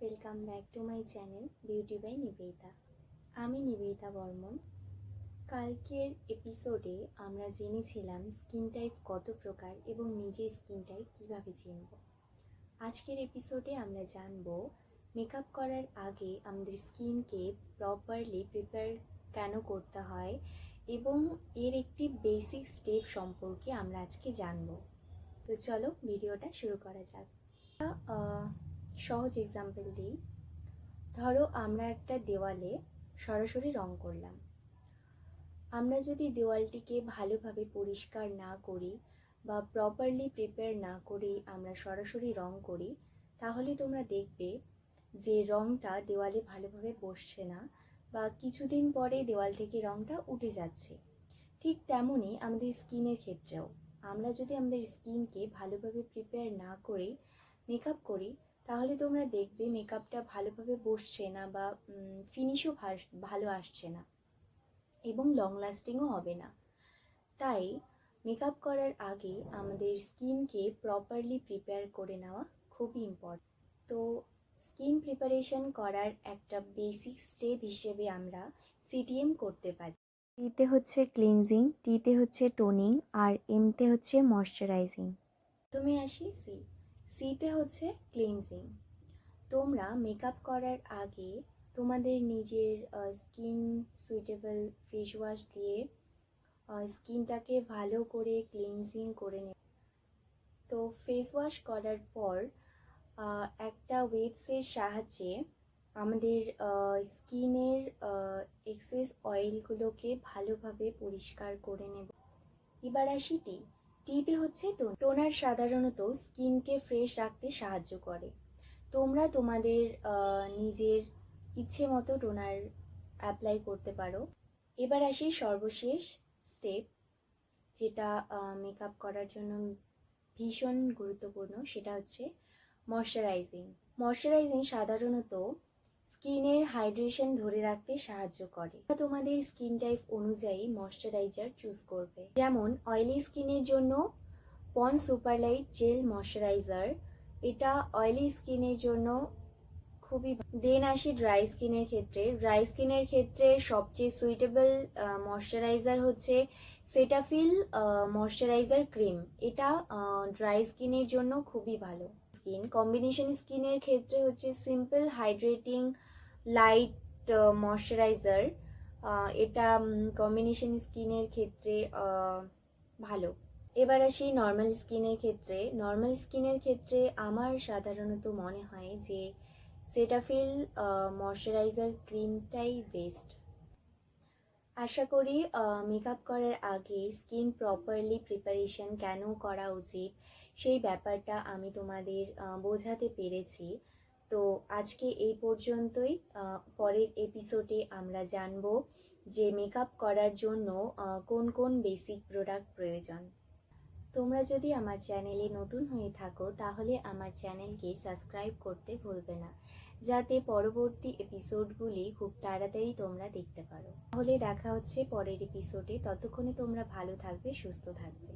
Welcome back to my channel beauty by Nivedita. আমি নিবেদিতা বর্মন। কালকের এপিসোডে আমরা জেনেছিলাম স্কিন টাইপ কত প্রকার এবং নিজের স্কিন টাইপ কীভাবে চিনব। আজকের এপিসোডে আমরা জানব মেকআপ করার আগে আমাদের স্কিনকে প্রপারলি প্রিপেয়ার কেন করতে হয় এবং এর একটি বেসিক স্টেপ সম্পর্কে আমরা আজকে জানব। তো চলো ভিডিওটা শুরু করা যাক। সহজ এক্সাম্পল দিই। ধরো আমরা একটা দেওয়ালে সরাসরি রং করলাম। আমরা যদি দেওয়ালটিকে ভালোভাবে পরিষ্কার না করি বা প্রপারলি প্রিপেয়ার না করে আমরা সরাসরি রং করি, তাহলে তোমরা দেখবে যে রংটা দেওয়ালে ভালোভাবে বসছে না বা কিছুদিন পরে দেওয়াল থেকে রংটা উঠে যাচ্ছে। ঠিক তেমনই আমাদের স্কিনের ক্ষেত্রেও আমরা যদি আমাদের স্কিনকে ভালোভাবে প্রিপেয়ার না করে মেকআপ করি, তাহলে তোমরা দেখবে মেকআপটা ভালোভাবে বসছে না বা ফিনিশও ভালো আসছে না এবং লং লাস্টিংও হবে না। তাই মেকআপ করার আগে আমাদের স্কিনকে প্রপারলি প্রিপেয়ার করে নেওয়া খুবই ইম্পর্টেন্ট। তো স্কিন প্রিপারেশন করার একটা বেসিক স্টেপ হিসেবে আমরা সিটিএম করতে পারি। সিতে হচ্ছে ক্লিনজিং, টিতে হচ্ছে টোনিং আর এমতে হচ্ছে ময়শ্চারাইজিং। তুমি আসি সিতে হচ্ছে ক্লিনজিং। তোমরা মেকআপ করার আগে তোমাদের নিজের স্কিন সুইটেবল ফেস ওয়াশ দিয়ে স্কিনটাকে ভালো করে ক্লিনজিং করে নেবে। তো ফেস ওয়াশ করার পর একটা ওয়েভসের সাহায্যে আমাদের স্কিনের এক্সেস অয়েলগুলোকে ভালোভাবে পরিষ্কার করে নেব। এবার আসি টিতে হচ্ছে টোনার। সাধারণত স্কিনকে ফ্রেশ রাখতে সাহায্য করে। তোমরা তোমাদের নিজের ইচ্ছে মতো টোনার অ্যাপ্লাই করতে পারো। এবার আসি সর্বশেষ স্টেপ, যেটা মেকআপ করার জন্য ভীষণ গুরুত্বপূর্ণ, সেটা হচ্ছে ময়শ্চারাইজিং। ময়শ্চারাইজিং সাধারণত স্কিনের হাইড্রেশন ধরে রাখতে সাহায্য করে। তোমাদের স্কিন টাইপ অনুযায়ী ময়শ্চারাইজার চুজ করবে। যেমন অয়েলি স্কিনের জন্য পন্ডস সুপারলাইট জেল ময়শ্চারাইজার, এটা অয়েলি স্কিনের জন্য খুবই। দেন আসি ড্রাই স্কিনের ক্ষেত্রে সবচেয়ে সুইটেবল ময়শ্চারাইজার হচ্ছে সেটাফিল ময়শ্চারাইজার ক্রিম। এটা ড্রাই স্কিনের জন্য খুবই ভালো। কম্বিনেশন স্কিনের ক্ষেত্রে হচ্ছে সিম্পল হাইড্রেটিং লাইট ময়শ্চারাইজার, এটা কম্বিনেশন স্কিনের ক্ষেত্রে ভালো। এবার আসি নর্মাল স্কিনের ক্ষেত্রে আমার সাধারণত মনে হয় যে সেটাফিল ময়শ্চারাইজার ক্রিমটাই বেস্ট। আশা করি মেকআপ করার আগে স্কিন প্রপারলি প্রিপারেশন কেন করা উচিত সেই ব্যাপারটা আমি তোমাদের বোঝাতে পেরেছি। তো আজকে এই পর্যন্তই। পরের এপিসোডে আমরা জানব যে মেকআপ করার জন্য কোন কোন বেসিক প্রোডাক্ট প্রয়োজন। তোমরা যদি আমার চ্যানেলে নতুন হয়ে থাকো তাহলে আমার চ্যানেলকে সাবস্ক্রাইব করতে ভুলবে না, যাতে পরবর্তী এপিসোডগুলি খুব তাড়াতাড়ি তোমরা দেখতে পারো। তাহলে দেখা হচ্ছে পরের এপিসোডে। ততক্ষণে তোমরা ভালো থাকবে, সুস্থ থাকবে।